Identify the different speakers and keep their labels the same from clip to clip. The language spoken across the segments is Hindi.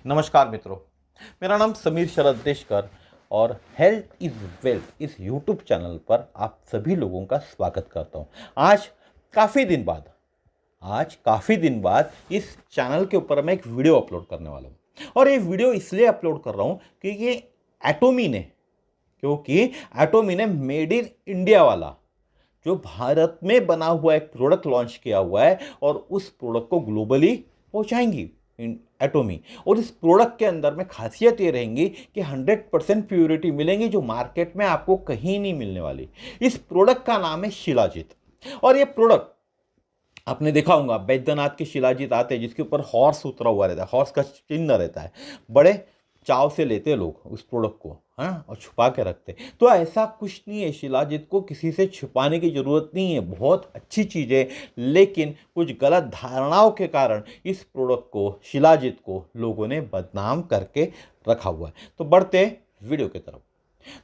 Speaker 1: नमस्कार मित्रों, मेरा नाम समीर शरद देशकर और हेल्थ इज़ वेल्थ इस यूट्यूब चैनल पर आप सभी लोगों का स्वागत करता हूं। आज काफ़ी दिन बाद इस चैनल के ऊपर मैं एक वीडियो अपलोड करने वाला हूं और ये वीडियो इसलिए अपलोड कर रहा हूं कि क्योंकि एटोमी ने मेड इन इंडिया वाला जो भारत में बना हुआ एक प्रोडक्ट लॉन्च किया हुआ है और उस प्रोडक्ट को ग्लोबली पहुंचाएंगी एटोमी। और इस प्रोडक्ट के अंदर में खासियत ये रहेंगी कि 100% प्योरिटी मिलेंगी जो मार्केट में आपको कहीं नहीं मिलने वाली। इस प्रोडक्ट का नाम है शिलाजीत और ये प्रोडक्ट आपने देखा होगा बैद्यनाथ के शिलाजीत आते हैं जिसके ऊपर हॉर्स उतरा हुआ रहता है, हॉर्स का चिन्ह रहता है। बड़े चाव से लेते लोग उस प्रोडक्ट को, हाँ, और छुपा के रखते। तो ऐसा कुछ नहीं है, शिलाजीत को किसी से छुपाने की जरूरत नहीं है, बहुत अच्छी चीज़ है। लेकिन कुछ गलत धारणाओं के कारण इस प्रोडक्ट को, शिलाजीत को लोगों ने बदनाम करके रखा हुआ है। तो बढ़ते वीडियो की तरफ।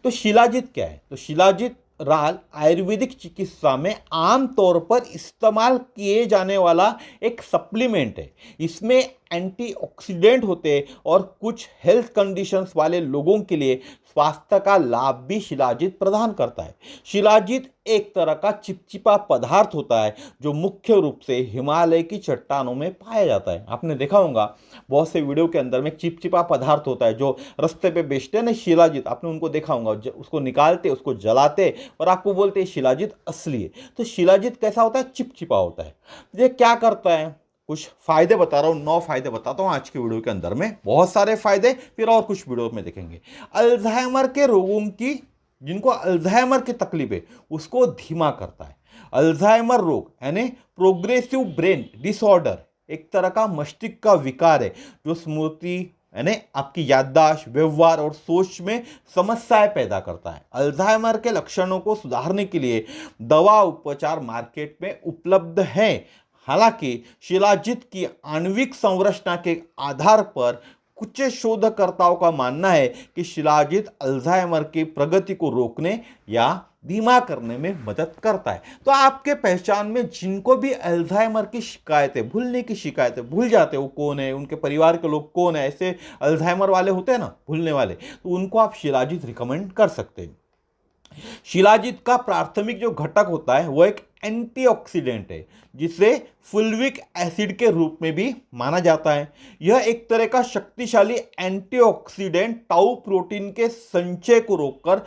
Speaker 1: तो शिलाजीत क्या है? तो शिलाजीत राल आयुर्वेदिक चिकित्सा में आमतौर पर इस्तेमाल किए जाने वाला एक सप्लीमेंट है। इसमें एंटीऑक्सीडेंट होते हैं और कुछ हेल्थ कंडीशंस वाले लोगों के लिए स्वास्थ्य का लाभ भी शिलाजीत प्रदान करता है। शिलाजीत एक तरह का चिपचिपा पदार्थ होता है जो मुख्य रूप से हिमालय की चट्टानों में पाया जाता है। आपने देखा होगा बहुत से वीडियो के अंदर में चिपचिपा पदार्थ होता है जो रास्ते पे बेचते हैं ना शिलाजीत, आपने उनको देखा होगा, उसको निकालते, उसको जलाते और आपको बोलते हैं शिलाजीत असली है। तो शिलाजीत कैसा होता है? चिपचिपा होता है। ये क्या करता है? कुछ फायदे बता रहा हूं, 9 फायदे बताता हूं आज की वीडियो के अंदर में, बहुत सारे फायदे, फिर और कुछ वीडियो में देखेंगे। अल्जाइमर के रोगों की, जिनको अल्जाइमर की तकलीफ है उसको धीमा करता है। अल्जाइमर रोग यानी प्रोग्रेसिव ब्रेन डिसऑर्डर एक तरह का मस्तिष्क का विकार है जो स्मृति यानी आपकी याददाश्त, व्यवहार और सोच में समस्याएं पैदा करता है। अल्जाइमर के लक्षणों को सुधारने के लिए दवा उपचार मार्केट में उपलब्ध है। हालांकि शिलाजीत की आणविक संरचना के आधार पर कुछ शोधकर्ताओं का मानना है कि शिलाजीत अल्जाइमर की प्रगति को रोकने या धीमा करने में मदद करता है। तो आपके पहचान में जिनको भी अल्जाइमर की शिकायतें, भूलने की शिकायतें, भूल जाते हो कौन है, उनके परिवार के लोग कौन है, ऐसे अल्जाइमर वाले होते हैं ना, भूलने वाले, तो उनको आप शिलाजीत रिकमेंड कर सकते हैं। शिलाजीत का प्राथमिक जो घटक होता है वो एक एंटीऑक्सीडेंट है जिसे फुल्विक एसिड के रूप में भी माना जाता है। यह एक तरह का शक्तिशाली एंटीऑक्सीडेंट टाउ प्रोटीन के संचय को रोककर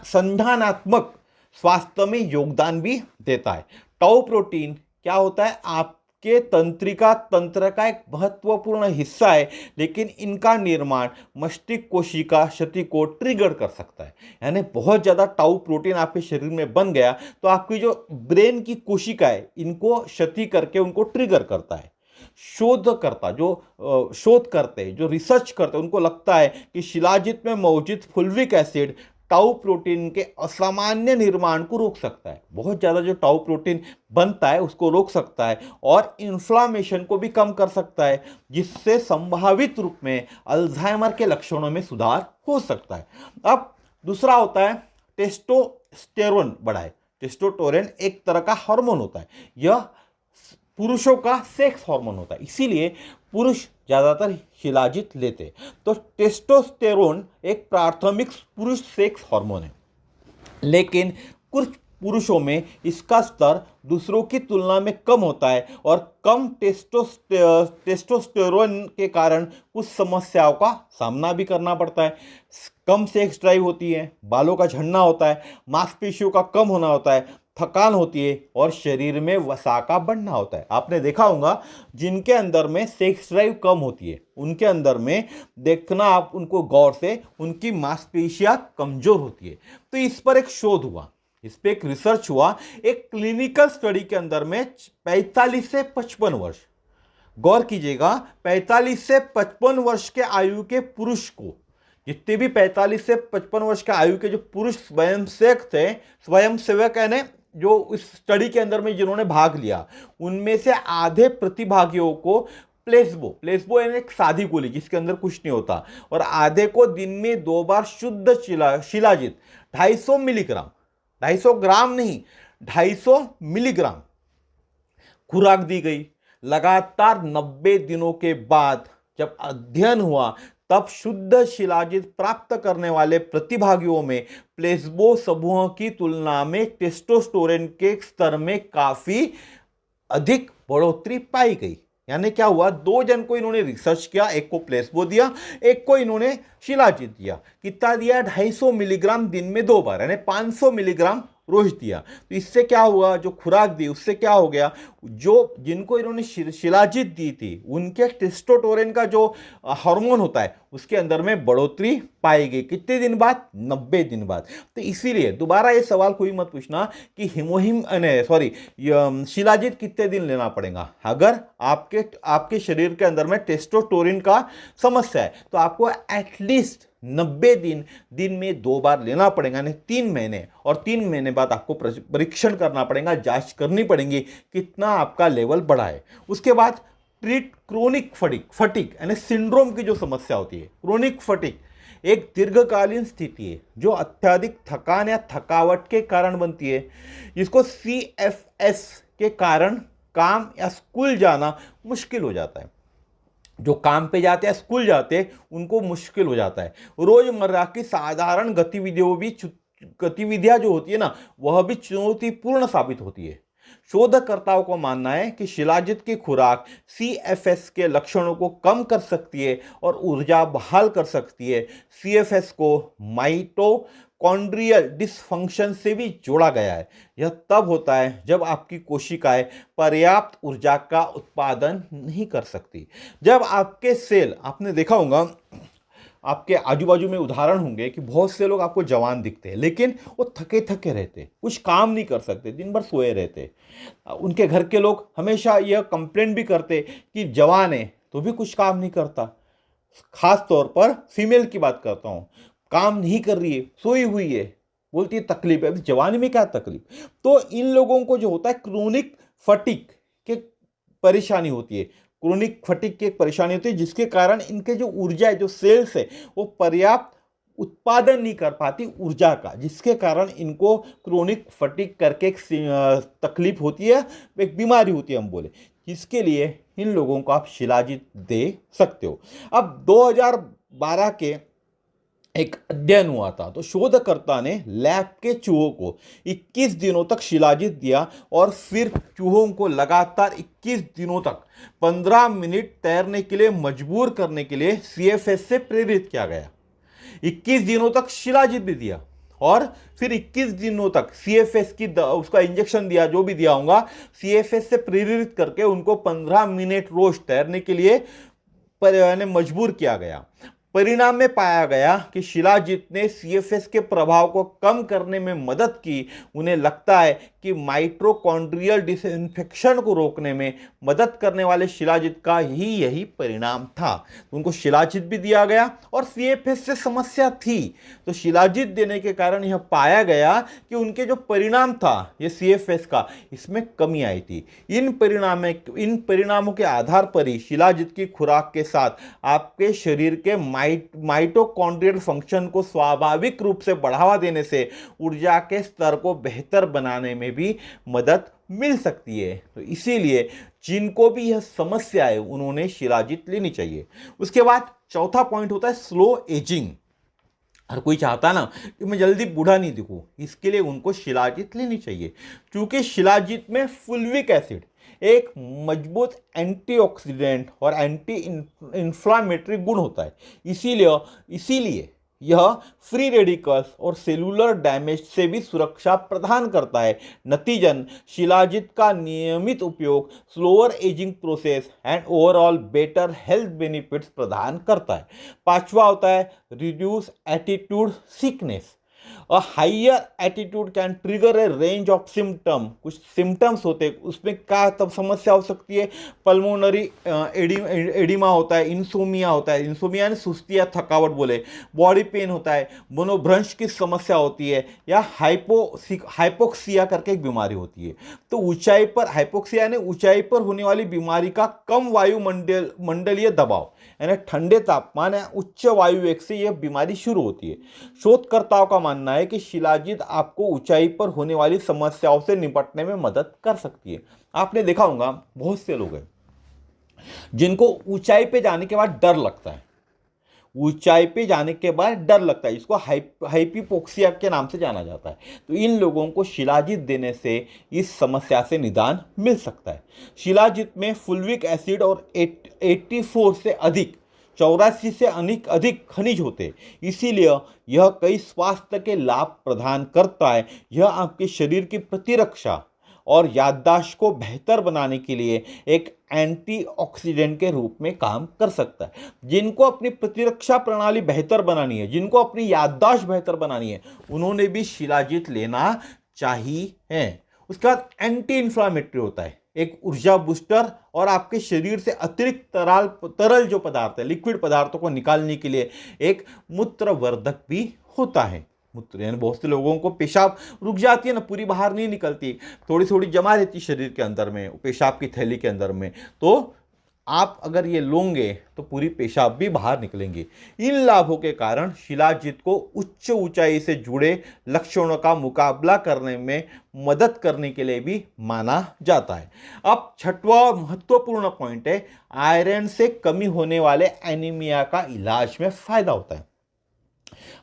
Speaker 1: संधानात्मक स्वास्थ्य में योगदान भी देता है। टाउ प्रोटीन क्या होता है? आपके तंत्रिका तंत्र का एक महत्वपूर्ण हिस्सा है, लेकिन इनका निर्माण मस्तिष्क कोशिका क्षति को ट्रिगर कर सकता है। यानी बहुत ज़्यादा टाउ प्रोटीन आपके शरीर में बन गया तो आपकी जो ब्रेन की कोशिका है इनको क्षति करके उनको ट्रिगर करता है। शोधकर्ता जो शोध करते हैं, जो रिसर्च करते हैं, उनको लगता है कि शिलाजीत में मौजूद फुल्विक एसिड टाउ प्रोटीन के असामान्य निर्माण को रोक सकता है। बहुत ज़्यादा जो टाउ प्रोटीन बनता है उसको रोक सकता है और इन्फ्लामेशन को भी कम कर सकता है, जिससे संभावित रूप में अल्जाइमर के लक्षणों में सुधार हो सकता है। अब दूसरा होता है टेस्टोस्टेरोन बढ़ाए। टेस्टोस्टेरोन एक तरह का हार्मोन होता है, यह पुरुषों का सेक्स हार्मोन होता है, इसीलिए पुरुष ज़्यादातर शिलाजीत लेते। तो टेस्टोस्टेरोन एक प्राथमिक पुरुष सेक्स हार्मोन है, लेकिन कुछ पुरुषों में इसका स्तर दूसरों की तुलना में कम होता है और कम टेस्टोस्टेरोन के कारण कुछ समस्याओं का सामना भी करना पड़ता है। कम सेक्स ड्राइव होती है, बालों का झड़ना होता है, मांसपेशियों का कम होना होता है, थकान होती है और शरीर में वसा का बढ़ना होता है। आपने देखा होगा जिनके अंदर में सेक्स ड्राइव कम होती है उनके अंदर में, देखना आप उनको गौर से, उनकी मांसपेशियां कमजोर होती है। तो इस पर एक शोध हुआ, इस पर एक रिसर्च हुआ, एक क्लिनिकल स्टडी के अंदर में 45 से 55 वर्ष, गौर कीजिएगा, 45 से 55 वर्ष के आयु के पुरुष को, जितने भी 45 से 55 वर्ष के आयु के जो पुरुष स्वयंसेवक थे, स्वयंसेवक यानी जो इस स्टडी के अंदर में जिन्होंने भाग लिया, उनमें से आधे प्रतिभागियों को प्लेसबो यानी एक सादी गोली जिसके अंदर कुछ नहीं होता, और आधे को दिन में 2 बार शुद्ध शिलाजीत 250 मिलीग्राम, 250 ग्राम नहीं, 250 मिलीग्राम खुराक दी गई। लगातार 90 दिनों के बाद जब अध्ययन हुआ तब शुद्ध शिलाजीत प्राप्त करने वाले प्रतिभागियों में प्लेसबो समूह की तुलना में टेस्टोस्टेरोन के स्तर में काफी अधिक बढ़ोतरी पाई गई। यानी क्या हुआ, दो जन को इन्होंने रिसर्च किया, एक को प्लेसबो दिया, एक को इन्होंने शिलाजीत दिया। कितना दिया, 250 मिलीग्राम दिन में 2 बार, यानी 500 मिलीग्राम रोज दिया। तो इससे क्या हुआ, जो खुराक दी उससे क्या हो गया, जो जिनको इन्होंने शिलाजीत दी थी उनके टेस्टोस्टेरोन का जो हार्मोन होता है उसके अंदर में बढ़ोतरी पाई गई। कितने दिन बाद, 90 दिन बाद। तो इसीलिए दोबारा ये सवाल कोई मत पूछना कि शिलाजीत कितने दिन लेना पड़ेगा। अगर आपके शरीर के अंदर में टेस्टोस्टेरोन का समस्या है तो आपको एटलीस्ट 90 दिन में 2 बार लेना पड़ेगा, यानी 3 महीने, और 3 महीने बाद आपको परीक्षण करना पड़ेगा, जांच करनी पड़ेगी कितना आपका लेवल बढ़ा है। उसके बाद ट्रीट क्रोनिक फटीग यानी सिंड्रोम की जो समस्या होती है। क्रोनिक फटीग एक दीर्घकालीन स्थिति है जो अत्यधिक थकान या थकावट के कारण बनती है। इसको CFS के कारण काम या स्कूल जाना मुश्किल हो जाता है। जो काम पे जाते हैं, स्कूल जाते हैं, उनको मुश्किल हो जाता है। रोजमर्रा की साधारण गतिविधियां जो होती है ना, वह भी चुनौतीपूर्ण साबित होती है। शोधकर्ताओं को मानना है कि शिलाजीत की खुराक CFS के लक्षणों को कम कर सकती है और ऊर्जा बहाल कर सकती है। CFS को माइटोकॉन्ड्रियल डिसफंक्शन से भी जोड़ा गया है। यह तब होता है जब आपकी कोशिकाएं पर्याप्त ऊर्जा का उत्पादन नहीं कर सकती। जब आपके सेल, आपने देखा होगा आपके आजू बाजू में उदाहरण होंगे कि बहुत से लोग आपको जवान दिखते हैं लेकिन वो थके थके रहते, कुछ काम नहीं कर सकते, दिन भर सोए रहते। उनके घर के लोग हमेशा यह कंप्लेंट भी करते कि जवान है तो भी कुछ काम नहीं करता। खास तौर पर फीमेल की बात करता हूँ, काम नहीं कर रही है, सोई हुई है, बोलती है तकलीफ है। अभी जवानी में क्या तकलीफ। तो इन लोगों को जो होता है क्रोनिक फटीग के परेशानी होती है। क्रोनिक फटीग की एक परेशानी होती है जिसके कारण इनके जो ऊर्जा है, जो सेल्स है, वो पर्याप्त उत्पादन नहीं कर पाती ऊर्जा का, जिसके कारण इनको क्रोनिक फटीग करके एक तकलीफ होती है, एक बीमारी होती है हम बोले। इसके लिए इन लोगों को आप शिलाजीत दे सकते हो। अब 2012 के एक अध्ययन हुआ था, तो शोधकर्ता ने लैब के चूहों को 21 दिनों तक शिलाजीत दिया और फिर चूहों को लगातार 21 दिनों तक 15 मिनट तैरने के लिए मजबूर करने के लिए CFS से प्रेरित किया गया। 21 दिनों तक शिलाजीत भी दिया और फिर 21 दिनों तक CFS की उसका इंजेक्शन दिया, जो भी दिया होगा, CFS से प्रेरित करके उनको 15 मिनट रोज तैरने के लिए मजबूर किया गया। परिणाम में पाया गया कि शिलाजीत ने CFS के प्रभाव को कम करने में मदद की। उन्हें लगता है कि माइटोकॉन्ड्रियल डिसइंफेक्शन को रोकने में मदद करने वाले शिलाजीत का ही यही परिणाम था। उनको शिलाजीत भी दिया गया और CFS से समस्या थी, तो शिलाजीत देने के कारण यह पाया गया कि उनके जो परिणाम था ये CFS का, इसमें कमी आई थी। इन परिणामों के आधार पर ही शिलाजीत की खुराक के साथ आपके शरीर के माइटोकॉन्ड्रियल फंक्शन को स्वाभाविक रूप से बढ़ावा देने से ऊर्जा के स्तर को बेहतर बनाने में भी मदद मिल सकती है। तो इसीलिए जिनको भी यह समस्या है उन्होंने शिलाजीत लेनी चाहिए। उसके बाद चौथा पॉइंट होता है स्लो एजिंग। हर कोई चाहता ना कि मैं जल्दी बूढ़ा नहीं दिखूं, इसके लिए उनको शिलाजीत लेनी चाहिए, क्योंकि शिलाजीत में फुल्विक एसिड एक मजबूत एंटीऑक्सीडेंट और एंटी इंफ्लामेटरी गुण होता है। इसीलिए यह फ्री रेडिकल्स और सेलुलर डैमेज से भी सुरक्षा प्रदान करता है। नतीजन शिलाजीत का नियमित उपयोग slower ageing process and overall better health benefits प्रदान करता है। पांचवा होता है reduce attitude sickness. A higher attitude can trigger A range of symptom. कुछ सिम्टम्स होते हैं, उसमें क्या तब समस्या हो सकती है, पल्मोनरी एडिमा होता है, इंसोमिया होता है, इंसोमिया यानी सुस्ती या थकावट बोले, बॉडी पेन होता है, मनोभ्रंश की समस्या होती है, या हाइपोक्सिया करके एक बीमारी होती है। तो ऊंचाई पर हाइपोक्सिया यानी ऊंचाई पर होने वाली बीमारी का कम वायुमंडलीय दबाव यानी ठंडे तापमान या उच्च वायु वेग से यह बीमारी शुरू होती है। शोधकर्ताओं का मानना है कि शिलाजीत आपको ऊंचाई पर होने वाली समस्याओं से निपटने में मदद कर सकती है। आपने देखा होगा बहुत से लोग हैं जिनको ऊंचाई पे जाने के बाद डर लगता है, ऊंचाई पे जाने के बाद डर लगता है, इसको हाइपीपोक्सिया के नाम से जाना जाता है। तो इन लोगों को शिलाजीत देने से इस समस्या से निदान मिल सकता है। शिलाजीत में फुल्विक एसिड और 84 से अधिक 84 से अधिक खनिज होते हैं, इसीलिए यह कई स्वास्थ्य के लाभ प्रदान करता है। यह आपके शरीर की प्रतिरक्षा और याददाश्त को बेहतर बनाने के लिए एक एंटीऑक्सीडेंट के रूप में काम कर सकता है। जिनको अपनी प्रतिरक्षा प्रणाली बेहतर बनानी है, जिनको अपनी याददाश्त बेहतर बनानी है, उन्होंने भी शिलाजीत लेना चाहिए। उसके बाद एंटी इंफ्लामेटरी होता है, एक ऊर्जा बूस्टर और आपके शरीर से अतिरिक्त तरल जो पदार्थ है, लिक्विड पदार्थों को निकालने के लिए एक मूत्रवर्धक भी होता है। मूत्र यानी बहुत से लोगों को पेशाब रुक जाती है ना, पूरी बाहर नहीं निकलती, थोड़ी थोड़ी जमा रहती शरीर के अंदर में, पेशाब की थैली के अंदर में, तो आप अगर ये लोगे तो पूरी पेशाब भी बाहर निकलेंगी। इन लाभों के कारण शिलाजीत को उच्च ऊंचाई से जुड़े लक्षणों का मुकाबला करने में मदद करने के लिए भी माना जाता है। अब छठवां महत्वपूर्ण पॉइंट है, आयरन से कमी होने वाले एनीमिया का इलाज में फायदा होता है।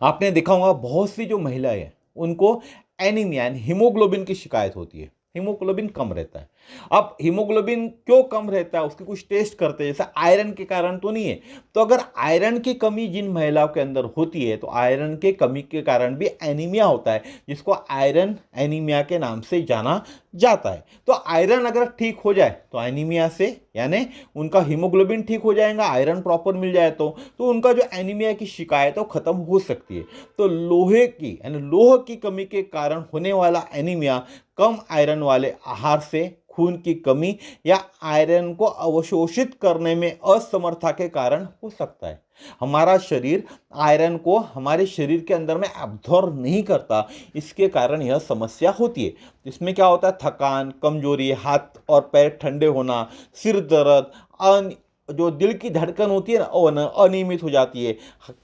Speaker 1: आपने देखा होगा बहुत सी जो महिलाएं हैं उनको एनीमिया हीमोग्लोबिन की शिकायत होती है, हीमोग्लोबिन कम रहता है। अब हीमोग्लोबिन क्यों कम रहता है, उसकी कुछ टेस्ट करते हैं, जैसे आयरन के कारण तो नहीं है। तो अगर आयरन की कमी जिन महिलाओं के अंदर होती है, तो आयरन के कमी के कारण भी एनीमिया होता है, जिसको आयरन एनीमिया के नाम से जाना जाता है। तो आयरन अगर ठीक हो जाए तो एनीमिया से यानी उनका हीमोग्लोबिन ठीक हो जाएगा, आयरन प्रॉपर मिल जाए तो उनका जो एनीमिया की शिकायत है वो खत्म हो सकती है। तो लोहे की यानी लोह की कमी के कारण होने वाला एनीमिया कम आयरन वाले आहार से, खून की कमी या आयरन को अवशोषित करने में असमर्थता के कारण हो सकता है। हमारा शरीर आयरन को हमारे शरीर के अंदर में एब्जॉर्ब नहीं करता, इसके कारण यह समस्या होती है। इसमें क्या होता है, थकान, कमजोरी, हाथ और पैर ठंडे होना, सिर दर्द, जो दिल की धड़कन होती है ना अनियमित हो जाती है।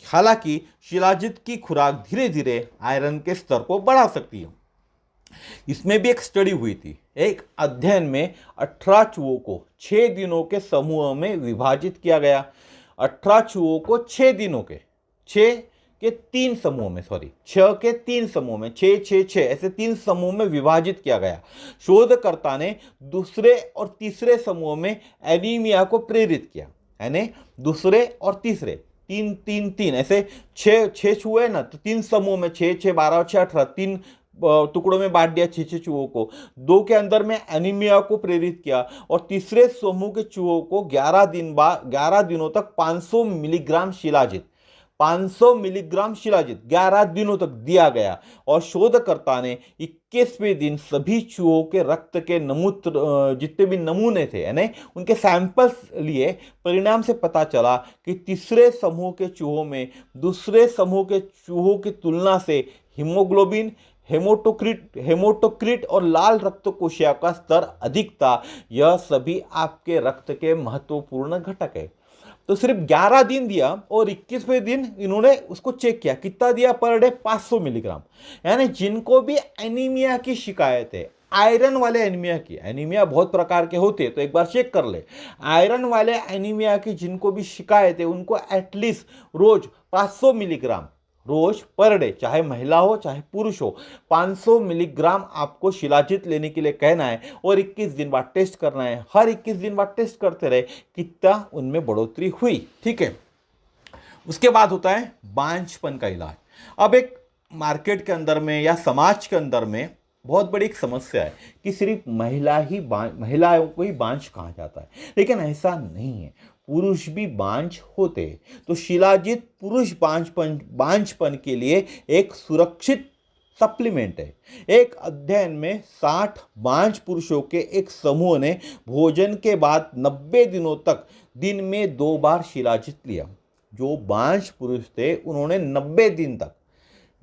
Speaker 1: हालांकि शिलाजीत की खुराक धीरे धीरे आयरन के स्तर को बढ़ा सकती है। इसमें भी एक स्टडी हुई थी, एक अध्ययन में 18 चूहों को 6 दिनों के समूह में विभाजित किया गया। 18 चूहों को 6 दिनों के 6 के 3 समूह में 6 के 3 समूह में 6 6 6 ऐसे 3 समूह में विभाजित किया गया। शोधकर्ता ने दूसरे और तीसरे समूह में एनीमिया को प्रेरित किया, यानी दूसरे और तीसरे 3 3 3 ऐसे 6 चूहे ना, तो 3 समूह में 6 6 12 6 18 3 टुकड़ों में बांट दिया 6 चूहों को। 2 के अंदर में एनीमिया को प्रेरित किया और तीसरे समूह के चूहों को 11 दिनों तक 500 मिलीग्राम शिलाजीत 11 दिनों तक दिया गया। और शोधकर्ता ने 21वें दिन सभी चूहों के रक्त के जितने भी नमूने थे यानी उनके सैंपल्स लिए। परिणाम से पता चला कि तीसरे समूह के चूहों में दूसरे समूह के चूहों की तुलना से हीमोग्लोबिन, हेमोटोक्रिट और लाल रक्त कोशिका का स्तर अधिक था। यह सभी आपके रक्त के महत्वपूर्ण घटक है। तो सिर्फ 11 दिन दिया और 21वें दिन इन्होंने उसको चेक किया, कितना दिया पर डे 500 मिलीग्राम। यानी जिनको भी एनीमिया की शिकायत है, आयरन वाले एनीमिया बहुत प्रकार के होते हैं, तो एक बार चेक कर ले। आयरन वाले एनीमिया की जिनको भी शिकायत है उनको एटलीस्ट रोज 500 मिलीग्राम रोज पर डे, चाहे महिला हो चाहे पुरुष हो, 500 मिलीग्राम आपको शिलाजीत लेने के लिए कहना है और 21 दिन बाद टेस्ट करना है। हर 21 दिन बाद टेस्ट करते रहे कितना उनमें बढ़ोतरी हुई। ठीक है, उसके बाद होता है बांझपन का इलाज। अब एक मार्केट के अंदर में या समाज के अंदर में बहुत बड़ी एक समस्या है कि सिर्फ महिलाओं को ही बांझ कहा जाता है, लेकिन ऐसा नहीं है, पुरुष भी बांझ होते हैं। तो शिलाजीत पुरुष बांझपन के लिए एक सुरक्षित सप्लीमेंट है। एक अध्ययन में 60 बांझ पुरुषों के एक समूह ने भोजन के बाद 90 दिनों तक दिन में 2 बार शिलाजीत लिया। जो बांझ पुरुष थे उन्होंने 90 दिन तक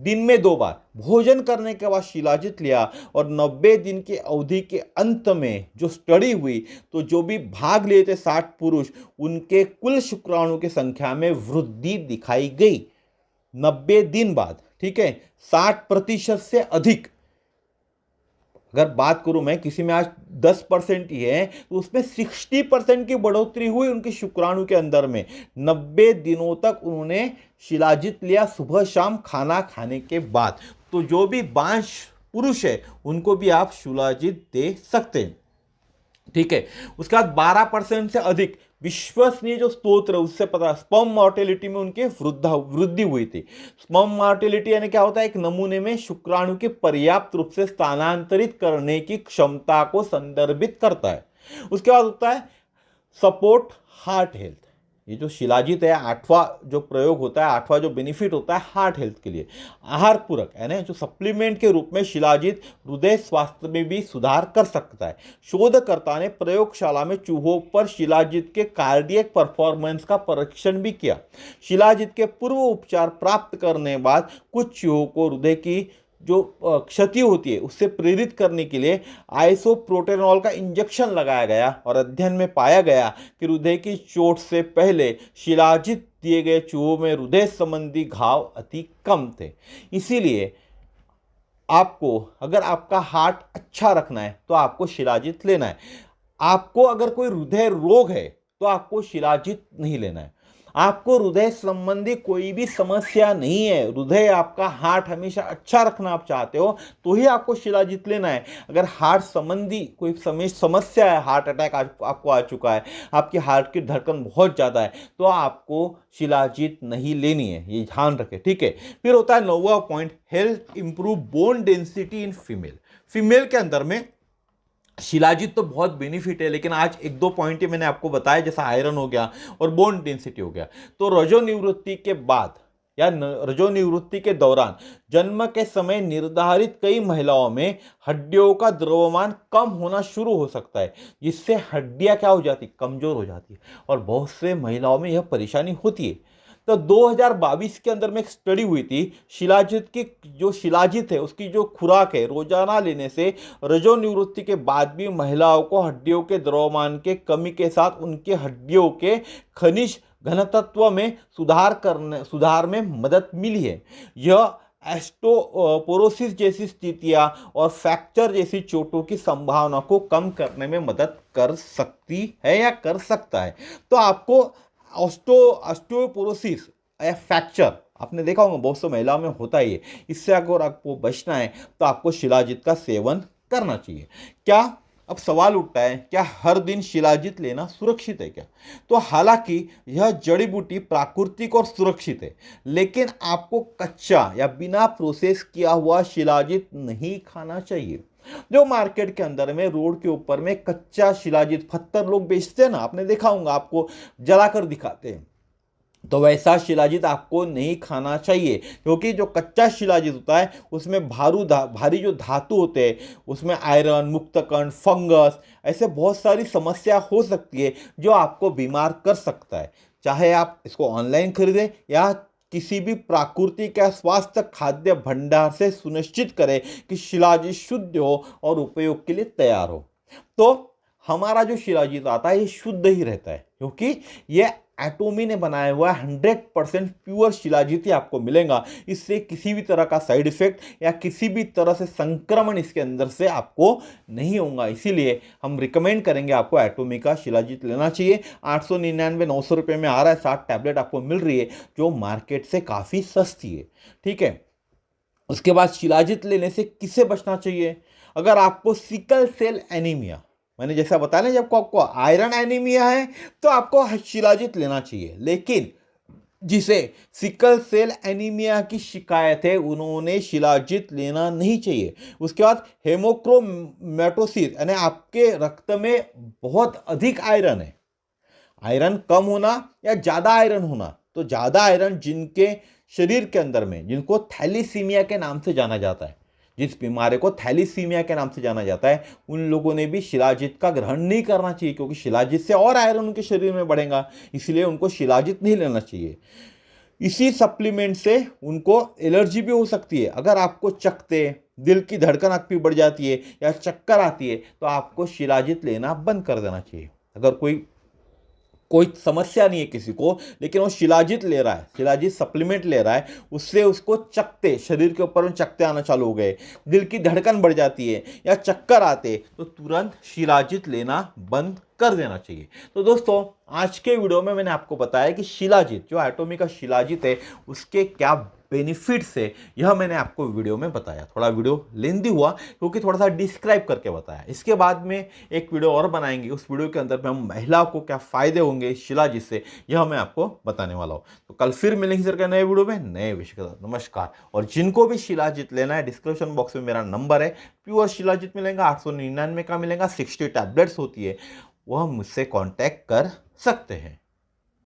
Speaker 1: दिन में 2 बार भोजन करने के बाद शिलाजीत लिया और 90 दिन की अवधि के अंत में जो स्टडी हुई तो जो भी भाग लिए थे 60 पुरुष, उनके कुल शुक्राणु की संख्या में वृद्धि दिखाई गई 90 दिन बाद। ठीक है, 60% से अधिक। अगर बात करूं मैं, किसी में आज 10% ही है तो उसमें 60% की बढ़ोतरी हुई उनके शुक्राणु के अंदर में। 90 दिनों तक उन्होंने शिलाजित लिया सुबह शाम खाना खाने के बाद। तो जो भी बांझ पुरुष है उनको भी आप शिलाजित दे सकते हैं, ठीक है। उसके बाद 12% से अधिक विश्वसनीय जो स्रोत है उससे पता स्पर्म मॉर्टेलिटी में उनके वृद्धि हुई थी। स्पर्म मॉर्टेलिटी यानी क्या होता है, एक नमूने में शुक्राणु के पर्याप्त रूप से स्थानांतरित करने की क्षमता को संदर्भित करता है। उसके बाद होता है सपोर्ट हार्ट हेल्थ। ये जो शिलाजित है, आठवां जो प्रयोग होता है, आठवां जो बेनिफिट होता है हार्ट हेल्थ के लिए, आहार पूरक यानी जो सप्लीमेंट के रूप में शिलाजित हृदय स्वास्थ्य में भी सुधार कर सकता है। शोधकर्ता ने प्रयोगशाला में चूहों पर शिलाजित के कार्डियक परफॉर्मेंस का परीक्षण भी किया। शिलाजित के पूर्व उपचार प्राप्त करने बाद कुछ चूहों को हृदय की जो क्षति होती है उससे प्रेरित करने के लिए आइसोप्रोटेनॉल का इंजेक्शन लगाया गया और अध्ययन में पाया गया कि हृदय की चोट से पहले शिलाजित दिए गए चूहों में हृदय संबंधी घाव अति कम थे। इसीलिए आपको अगर आपका हार्ट अच्छा रखना है तो आपको शिलाजित लेना है। आपको अगर कोई हृदय रोग है तो आपको शिलाजित नहीं लेना है। आपको हृदय संबंधी कोई भी समस्या नहीं है, हृदय आपका हार्ट हमेशा अच्छा रखना आप चाहते हो तो ही आपको शिलाजित लेना है। अगर हार्ट संबंधी कोई समस्या है, हार्ट अटैक आपको आ चुका है, आपकी हार्ट की धड़कन बहुत ज़्यादा है, तो आपको शिलाजित नहीं लेनी है, ये ध्यान रखें, ठीक है। फिर होता है 9वां point, health improve bone density in female. Female के अंदर में शिलाजित तो बहुत बेनिफिट है, लेकिन आज एक दो पॉइंट ही मैंने आपको बताया, जैसा आयरन हो गया और बोन डेंसिटी हो गया। तो रजोनिवृत्ति के बाद या रजोनिवृत्ति के दौरान जन्म के समय निर्धारित कई महिलाओं में हड्डियों का द्रव्यमान कम होना शुरू हो सकता है, जिससे हड्डियां क्या हो जाती, कमजोर हो जाती है, और बहुत से महिलाओं में यह परेशानी होती है। तो 2022 के अंदर में एक स्टडी हुई थी, शिलाजित की जो शिलाजित है उसकी जो खुराक है रोजाना लेने से रजोनिवृत्ति के बाद भी महिलाओं को हड्डियों के द्रव्यमान के कमी के साथ उनके हड्डियों के खनिज घनत्व में सुधार में मदद मिली है। यह एस्टोपोरोसिस जैसी स्थितियां और फ्रैक्चर जैसी चोटों की संभावना को कम करने में मदद कर सकती है या कर सकता है। तो आपको ऑस्टियोपोरोसिस या फ्रैक्चर आपने देखा होगा बहुत सी महिलाओं में होता ही है, इससे अगर आपको बचना है तो आपको शिलाजित का सेवन करना चाहिए। क्या अब सवाल उठता है, क्या हर दिन शिलाजित लेना सुरक्षित है क्या? तो हालांकि यह जड़ी बूटी प्राकृतिक और सुरक्षित है, लेकिन आपको कच्चा या बिना प्रोसेस किया हुआ शिलाजित नहीं खाना चाहिए। जो मार्केट के अंदर में रोड के ऊपर में कच्चा शिलाजित पत्थर लोग बेचते हैं ना, आपने देखा होगा, आपको जलाकर दिखाते हैं, तो वैसा शिलाजित आपको नहीं खाना चाहिए, क्योंकि जो कच्चा शिलाजित होता है उसमें भारी जो धातु होते हैं, उसमें आयरन, मुक्तकण, फंगस, ऐसे बहुत सारी समस्या हो सकती है जो आपको बीमार कर सकता है। चाहे आप इसको ऑनलाइन खरीदें या किसी भी प्राकृतिक या स्वास्थ्य खाद्य भंडार से सुनिश्चित करें कि शिलाजित शुद्ध हो और उपयोग के लिए तैयार हो। तो हमारा जो शिलाजित आता है ये शुद्ध ही रहता है, क्योंकि ये एटोमी ने बनाया हुआ 100% प्योर शिलाजित ही आपको मिलेगा। इससे किसी भी तरह का साइड इफेक्ट या किसी भी तरह से संक्रमण इसके अंदर से आपको नहीं होगा। इसीलिए हम रिकमेंड करेंगे आपको एटोमी का शिलाजित लेना चाहिए। 899 900 रुपये में आ रहा है, 60 टैबलेट आपको मिल रही है, जो मार्केट से काफ़ी सस्ती है, ठीक है। उसके बाद शिलाजित लेने से किससे बचना चाहिए? अगर आपको सिकल सेल एनीमिया, मैंने जैसा बताया ना, जब आपको आयरन एनीमिया है तो आपको शिलाजित लेना चाहिए, लेकिन जिसे सिकल सेल एनीमिया की शिकायत है उन्होंने शिलाजित लेना नहीं चाहिए। उसके बाद हेमोक्रोमेटोसिस यानी आपके रक्त में बहुत अधिक आयरन है, आयरन कम होना या ज़्यादा आयरन होना। तो ज़्यादा आयरन जिनके शरीर के अंदर में, जिनको थैलीसीमिया के नाम से जाना जाता है, जिस बीमारी को थैलीसीमिया के नाम से जाना जाता है, उन लोगों ने भी शिलाजित का ग्रहण नहीं करना चाहिए, क्योंकि शिलाजित से और आयरन उनके शरीर में बढ़ेगा, इसलिए उनको शिलाजित नहीं लेना चाहिए। इसी सप्लीमेंट से उनको एलर्जी भी हो सकती है। अगर आपको चकते, दिल की धड़कन आपकी बढ़ जाती है या चक्कर आती है तो आपको शिलाजित लेना बंद कर देना चाहिए। अगर कोई कोई समस्या नहीं है किसी को, लेकिन वो शिलाजीत ले रहा है, शिलाजीत सप्लीमेंट ले रहा है, उससे उसको चकते, शरीर के ऊपर में चकते आना चालू हो गए, दिल की धड़कन बढ़ जाती है या चक्कर आते, तो तुरंत शिलाजीत लेना बंद कर देना चाहिए। तो दोस्तों आज के वीडियो में मैंने आपको बताया कि शिलाजीत, जो एटोमी का शिलाजीत है, उसके क्या बेनिफिट्स है, यह मैंने आपको वीडियो में बताया। थोड़ा वीडियो लेंदी हुआ क्योंकि थोड़ा सा डिस्क्राइब करके बताया। इसके बाद में एक वीडियो और बनाएंगे, उस वीडियो के अंदर में हम महिला को क्या फायदे होंगे इस शिलाजीत से, यह मैं आपको बताने वाला हूं। तो कल फिर मिलेंगे सर के नए वीडियो में नए विषय के साथ। नमस्कार। और जिनको भी शिलाजीत लेना है, डिस्क्रिप्शन बॉक्स में मेरा नंबर है, प्योर शिलाजीत मिलेगा, 899 का मिलेगा, 60 टैबलेट्स होती है, वह मुझसे कांटेक्ट कर सकते हैं।